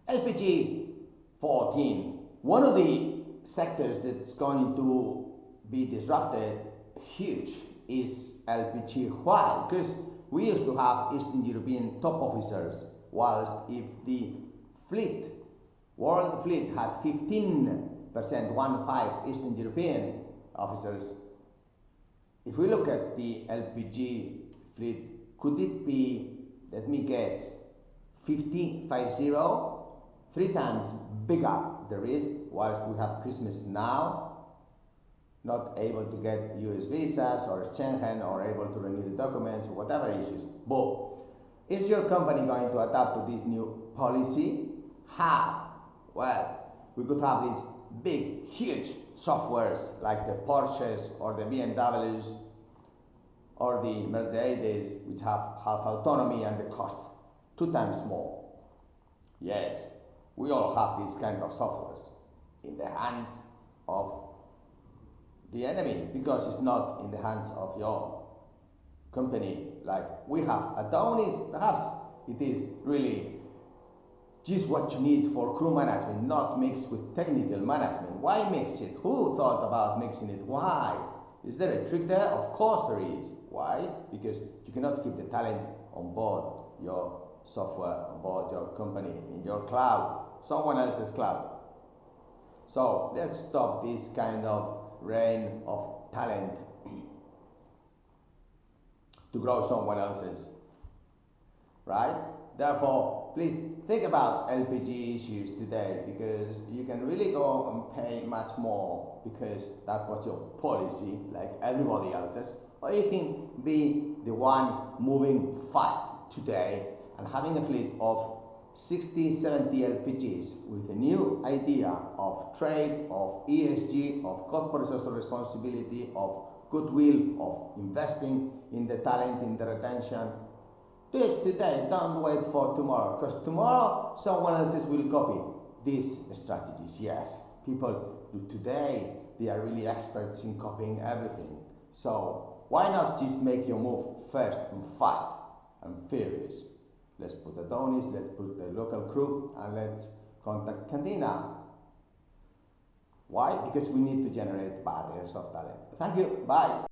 LPG 14. One of the sectors that's going to be disrupted huge is LPG. Why? Because we used to have Eastern European top officers, whilst if the fleet, world fleet had 15%, 1/5 Eastern European officers. If we look at the LPG fleet, could it be, let me guess, 50, 3 times bigger the risk, whilst we have Christmas now, not able to get US visas or Schengen or able to renew the documents or whatever issues. But is your company going to adapt to this new policy? How? Well, we could have these big, huge softwares like the Porsches or the BMWs or the Mercedes, which have half autonomy and the cost 2 times more. Yes, we all have these kind of softwares in the hands of the enemy, because it's not in the hands of your company. Like we have Adonis, perhaps it is really just what you need for crew management, not mixed with technical management. Why mix it? Who thought about mixing it? Why? Is there a trick there? Of course there is. Why? Because you cannot keep the talent on board your software, on board your company, in your cloud, someone else's cloud. So let's stop this kind of reign of talent to grow someone else's, right? Therefore, please think about LPG issues today, because you can really go and pay much more because that was your policy, like everybody else's, or you can be the one moving fast today and having a fleet of 60, 70 LPGs with a new idea of trade, of ESG, of corporate social responsibility, of goodwill, of investing in the talent, in the retention. Do it today, don't wait for tomorrow, because tomorrow someone else will copy these strategies. Yes, people do today, they are really experts in copying everything. So why not just make your move first and fast and furious? Let's put Adonis, let's put the local crew, and let's contact Candina. Why? Because we need to generate barriers of talent. Thank you, bye.